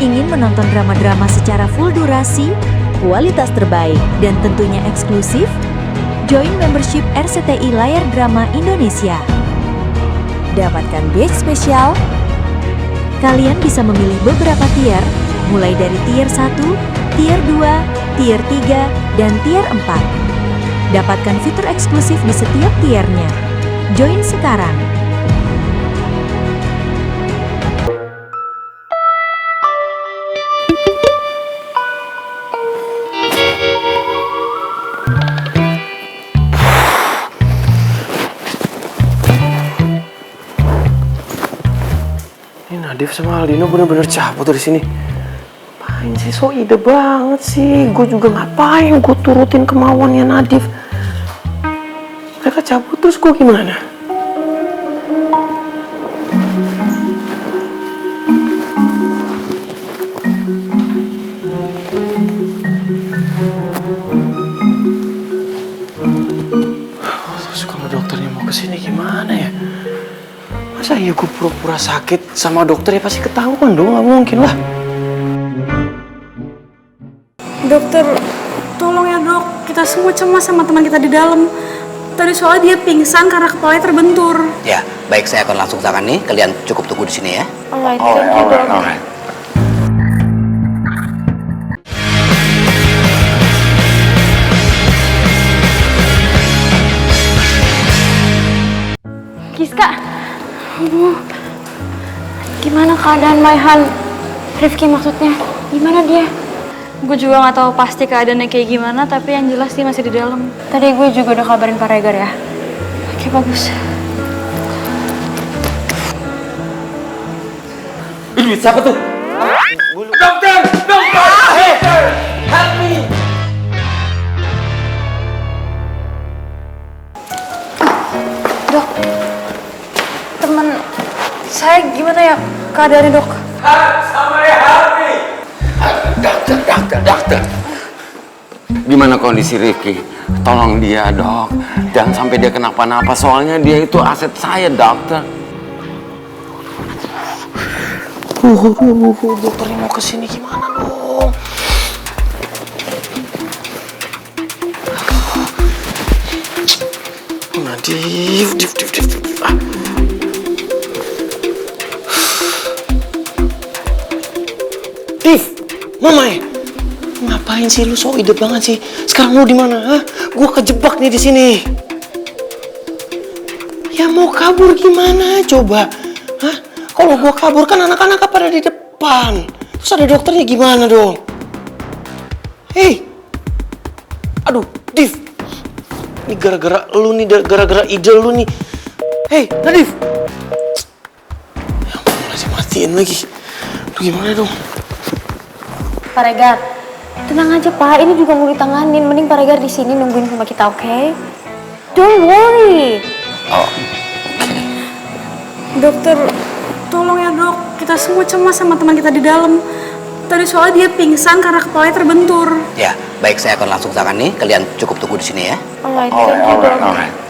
Ingin menonton drama-drama secara full durasi, kualitas terbaik, dan tentunya eksklusif? Join membership RCTI Layar Drama Indonesia. Dapatkan batch spesial. Kalian bisa memilih beberapa tier, mulai dari tier 1, tier 2, tier 3, dan tier 4. Dapatkan fitur eksklusif di setiap tiernya. Join sekarang. Nadif sama Aldino bener-bener cabut dari sini. Ngapain sih, so ide banget sih. Gue juga ngapain gue turutin kemauannya Nadif. Mereka cabut terus gue gimana? Terus kalau dokternya mau kesini gimana ya? Masa iya gue pura-pura sakit sama dokter ya pasti ketahuan dong, gak mungkin lah. Dokter, tolong ya dok, kita semua cemas sama teman kita di dalam. Tadi soalnya dia pingsan karena kepalanya terbentur. Ya, baik, saya akan langsung tangani. Kalian cukup tunggu di sini ya. Alright, thank you dok. Giska, gimana keadaan Maihan? Rifki maksudnya, gimana dia? Gue juga nggak tahu pasti keadaannya kayak gimana, tapi yang jelas dia masih di dalam. Tadi gue juga udah kabarin Pak Regar ya. Oke, bagus. Ih, siapa tuh? Dokter! Dokter! Hey! Help me! Dok, teman saya gimana ya keadaannya dok? Dokter. Gimana kondisi Rifki? Tolong dia, dok. Jangan sampai dia kenapa-napa, soalnya dia itu aset saya, dokter. Dokternya mau kesini gimana dong? Nadif. Div, Mamai, ngapain sih lu so ide banget sih? Sekarang lu di mana? Hah? Gua kejebak nih di sini. Ya mau kabur gimana coba? Hah? Kalau gua kabur kan anak-anak pada di depan. Terus ada dokternya gimana dong? Hei, aduh, Div. Ini gara-gara lu nih, gara-gara ide lu nih. Hei, Nadif. Ya ampun, masih matiin lagi. Aduh, gimana dong? Pak Regar, tenang aja Pak, ini juga mau ditanganin. Mending Pak Regar di sini nungguin sama kita, oke? Don't worry. Oh, Dokter, tolong ya dok, kita semua cemas sama teman kita di dalam. Tadi soalnya dia pingsan karena kepalanya terbentur. Ya, baik, saya akan langsung tangani. Kalian cukup tunggu di sini ya. Alright, thank you dok. alright.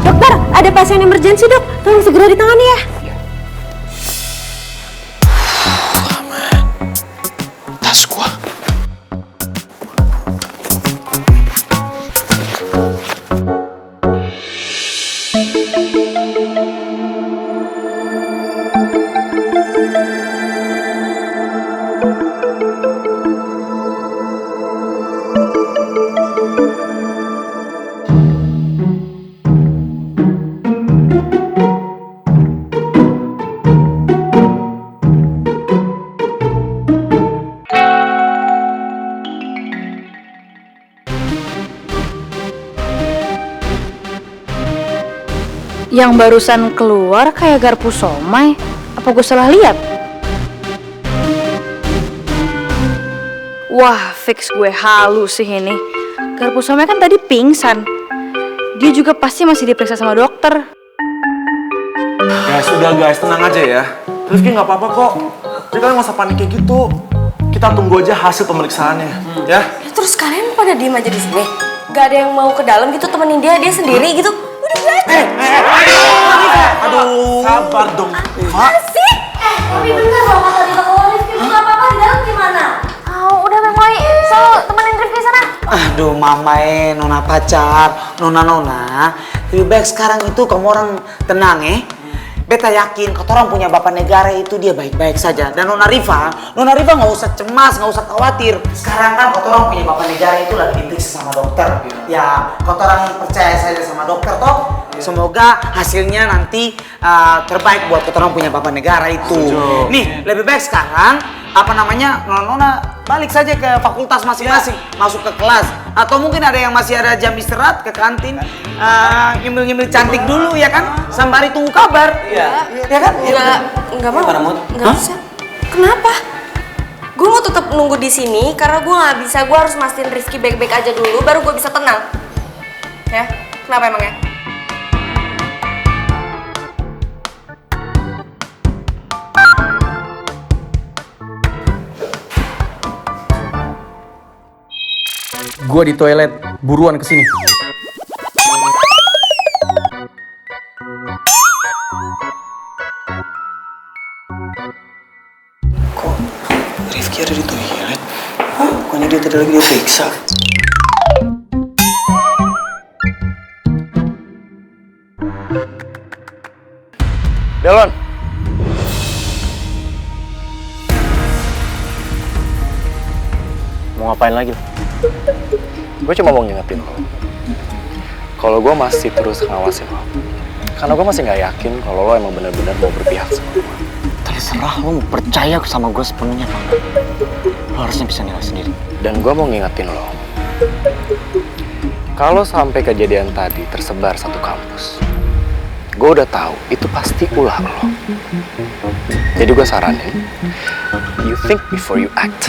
Dokter, ada pasien emergensi dok, tolong segera ditangani ya. Tas gua. Yang barusan keluar kayak garpu somai. Apa gue salah lihat? Wah, fix gue halu sih ini. Garpusamnya kan tadi pingsan. Dia juga pasti masih diperiksa sama dokter. Ya sudah guys, tenang aja ya. Rifki nggak apa-apa kok. Jadi kalian nggak usah panik kayak gitu. Kita tunggu aja hasil pemeriksaannya, ya. Ya, terus kalian pada diem aja di sini. Gak ada yang mau ke dalam gitu temenin dia sendiri gitu. Udah belajar. Aduh, sabar dong. Mak. Sih? Tapi bentar loh Mas Adila, kalau Rifki nggak apa-apa di dalam gimana? Udah Memoi, so temenin Rifki sana. Aduh mamae, nona pacar, nona. Lebih baik sekarang itu kamu orang tenang Beta yakin kata orang punya bapak negara itu dia baik-baik saja. Dan Nona Riva nggak usah cemas, nggak usah khawatir. Sekarang kan kata orang punya bapak negara itu lagi diperiksa sama dokter. Ya, kata orang percaya saja sama dokter toh. Semoga hasilnya nanti terbaik buat kata orang punya bapak negara itu. Nih, lebih baik sekarang Nona balik saja ke fakultas masing-masing, masuk ke kelas. Atau mungkin ada yang masih ada jam istirahat ke kantin, nyemil-nyemil cantik dulu ya kan, sembari tunggu kabar. Iya. Ya kan? Enggak mau. Enggak bisa. Kenapa? Gue mau tetap nunggu di sini karena gue nggak bisa. Gue harus mastiin Rifki baik-baik aja dulu, baru gue bisa tenang. Ya? Kenapa emangnya? Gua di toilet, buruan kesini. Kok Rifki ada di toilet? Hah? Bukannya dia tadi lagi diperiksa? Delon. Mau ngapain lagi? Gue cuma mau ngingetin lo, kalau gue masih terus ngawasin lo, karena gue masih nggak yakin kalau lo emang benar-benar mau berpihak sama gue. Terserah lo mau percaya sama gue sepenuhnya apa enggak. Lo harusnya bisa nilai sendiri. Dan gue mau ngingetin lo, kalau sampai kejadian tadi tersebar satu kampus, gue udah tahu itu pasti ulah lo. Jadi gue saranin, you think before you act.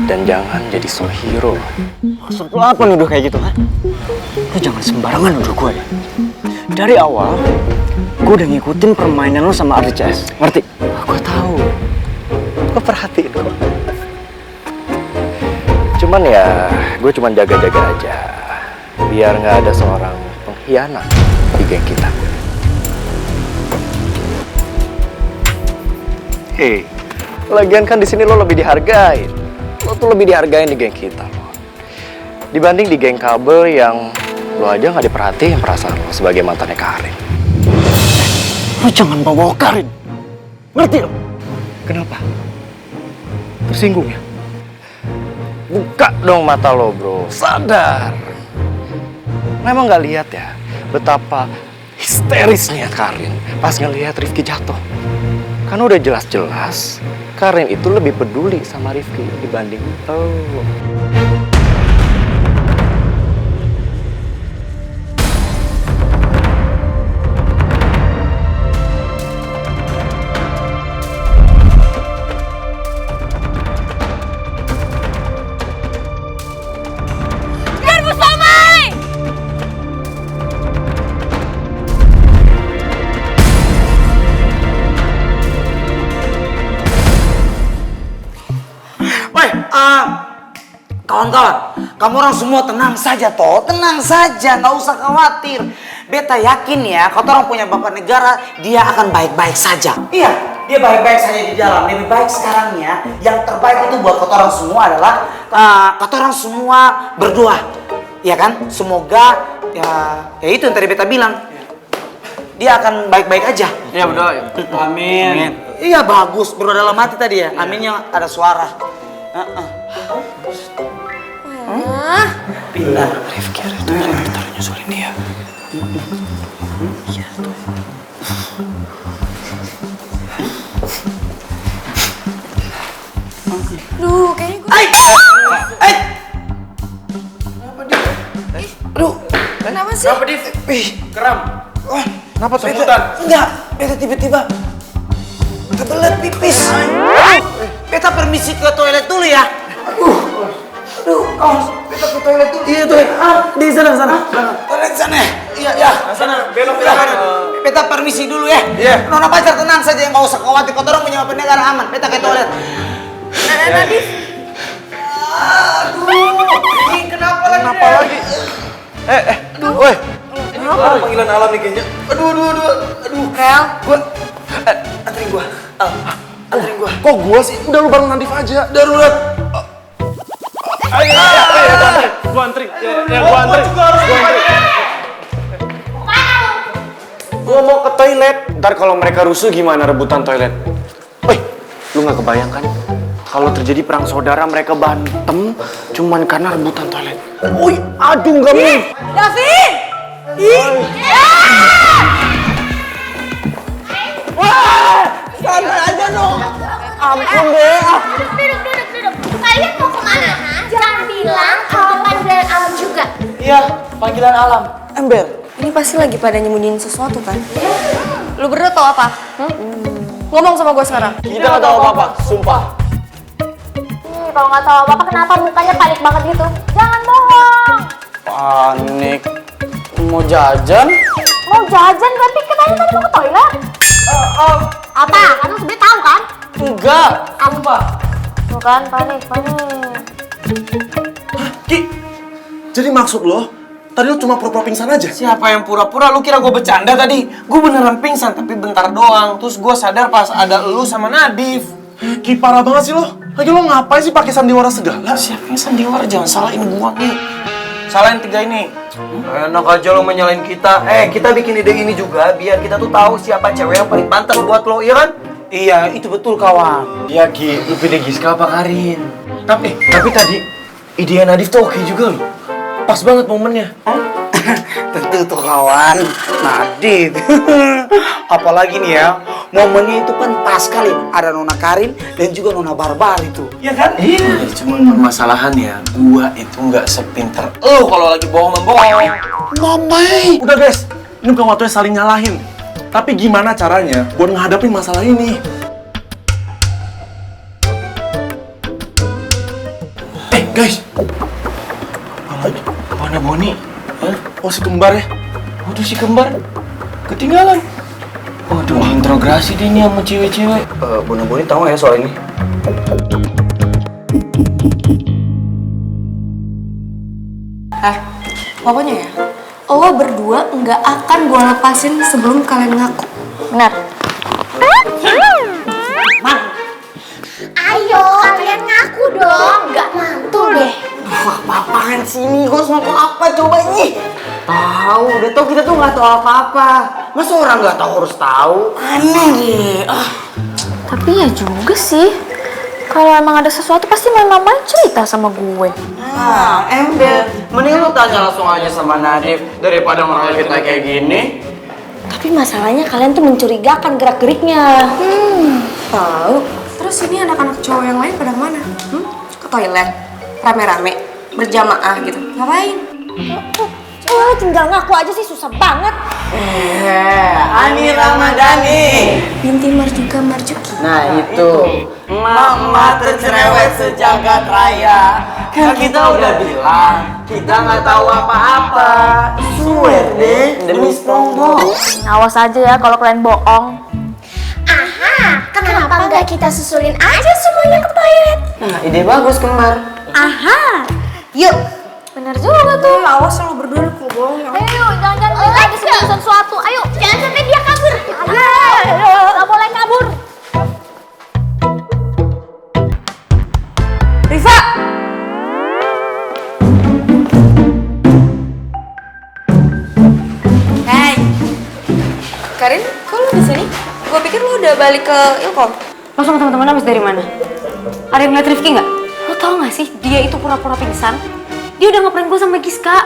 Dan jangan jadi so hero. Maksud lo apa nuduh kayak gitu, ha? Lo jangan sembarangan nuduh gue ya. Dari awal, gue udah ngikutin permainan lo sama RCS, ngerti? Gue tahu, gue perhatiin kok. Cuman ya, gue cuman jaga-jaga aja, biar nggak ada seorang pengkhianat di geng kita. Hei, lagian kan di sini lo lebih dihargain. Lo tuh lebih dihargain di geng kita lo. Dibanding di geng kabel yang lo aja nggak diperhatiin perasaan lo sebagai mantannya Karin. Lo jangan bawa Karin, ngerti lo? Kenapa? Tersinggung ya? Buka dong mata lo bro, sadar. Lo emang nggak lihat ya betapa histerisnya Karin pas ngelihat Rifki jatuh. Kan udah jelas-jelas Karin itu lebih peduli sama Rifki dibanding lo. Kawan-kawan, kamu orang semua tenang saja toh, tenang saja, nggak usah khawatir. Beta yakin ya, kalau orang punya bapak negara, dia akan baik-baik saja. Iya, dia baik-baik saja di dalam. Lebih baik sekarang ya, yang terbaik itu buat orang semua adalah orang semua berdoa, ya kan? Semoga ya itu yang tadi beta bilang, dia akan baik-baik aja. Iya berdoa ya. Amin. Iya bagus, berdoa dalam hati tadi ya. Aminnya ada suara. Pindah. Rifki ada di toilet, kita harus nyusulin dia. Duh, kayaknya gue... Aduh, Kenapa sih? kenapa Div? Keram. Kenapa sebutan? Enggak, beta tiba-tiba kebelet pipis. Beta permisi ke toilet dulu ya. Aduh, kaos. Beta ke toilet dulu. Iya, toilet. Di sana. Toilet sana. Iya. Sana, belok kanan. Beta permisi dulu ya. Iya. Nona pacar tenang saja, nggak usah khawatir. Kotoran punya pendengar aman. Beta ke toilet. Nadif. Aduh, ini kenapa lagi? Woi. Ini panggilan alam nih kayaknya. Aduh. Rel, Anterin gua. Anterin gua. Kok gua sih? Udah lu bareng Nadif aja. Darurat. Ayo, gua antri. Gua antri. Gua mau ke toilet. Ntar kalau mereka rusuh gimana rebutan toilet? Woi, lu nggak kebayang kan? Kalau terjadi perang saudara mereka berantem cuman karena rebutan toilet. Woi, aduh nggak mungkin. Davin! Santai aja dong. Ampun deh. Duduk. Kalian mau kemana? Jangan bilang kalau panggilan alam juga. Iya, panggilan alam. Ember. Ini pasti lagi pada nyembunyiin sesuatu kan? Lu berdua tau apa? Ngomong sama gue sekarang. Kita nggak tahu apa-apa, sumpah. Kalau nggak tahu apa-apa kenapa mukanya panik banget gitu? Jangan bohong. Panik. Mau jajan? Mau jajan berarti katanya tadi mau ke toilet. Apa? Kamu sebenarnya tahu kan? Enggak. Sumpah. Tuh kan panik. Ki, jadi maksud lo, tadi lo cuma pura-pura pingsan aja? Siapa yang pura-pura? Lu kira gue bercanda tadi? Gue beneran pingsan, tapi bentar doang. Terus gue sadar pas ada lu sama Nadif. Ki, parah banget sih lo. Lagi lo ngapain sih pakai sandiwara segala? Siapa yang sandiwara? Jangan salahin gua nih. Salahin tiga ini. Enak aja lo menyalahin kita. Kita bikin ide ini juga biar kita tuh tahu siapa cewek yang paling pantas buat lo, iya kan? Iya, itu betul kawan. Iya Ki, lu pilih Giska apa Karin? Tapi tadi ide Nadif tuh oke juga loh. Pas banget momennya. Tentu tuh kawan. Nadif. Apalagi nih ya, momennya itu kan pas sekali. Ada Nona Karin dan juga Nona Barbar itu. Iya kan? Iya. Cuma permasalahannya, gua itu nggak sepinter lo kalau lagi bohong-bohong. Mamai. Udah guys, ini bukan waktunya saling nyalahin. Tapi gimana caranya buat menghadapi masalah ini? Guys, mana Boni? Oh, si kembar ya? Waduh, si kembar ketinggalan. Waduh, interogasi dia nih sama cewek-cewek. Boni tahu ya soal ini? Pokoknya ya, lo berdua nggak akan gue lepasin sebelum kalian ngaku. Benar. Ayo, kalian ngaku dong. Nggak mantul deh. Wah, apaan sih ini? Gue mau apa coba ini? Tahu, udah tau kita tuh nggak tahu apa-apa. Masa orang nggak tahu harus tahu? Aneh deh. Tapi ya juga sih. Kalau emang ada sesuatu pasti Mama cerita sama gue. Ember, mending lu tanya langsung aja sama Nadif daripada malah kita kayak gini. Tapi masalahnya kalian tuh mencurigakan gerak-geriknya. Tahu. Terus ini anak-anak cowok yang lain pada mana? Ke toilet, rame-rame, berjamaah gitu. Ngapain? Tinggal ngaku aja sih susah banget. Ani Ramadhani. Binti Marjuka Marjuki. Nah itu, Mama tercerewet sejagat raya. Kan kita udah bilang, kita nggak tahu apa-apa. Swear deh, demi SpongeBob. Awas aja ya kalau kalian bohong. Aha, kenapa nggak kita susulin aja semuanya ke toilet? Nah, ide bagus kembar. Aha, yuk. Bener juga tuh. Awas lo berdua kalau bohong. Ayo, jangan ada sesuatu. Ayo, jangan sampai dia kabur. Ayo, nggak boleh kabur. Rifa. Hey, Karin, kok lu di sini? Gua pikir lu udah balik ke Ilkom. Lo sama teman-teman habis dari mana? Ada yang ngeliat Rifki nggak? Lo tau nggak sih dia itu pura-pura pingsan? Dia udah ngeprank gue sama Giska.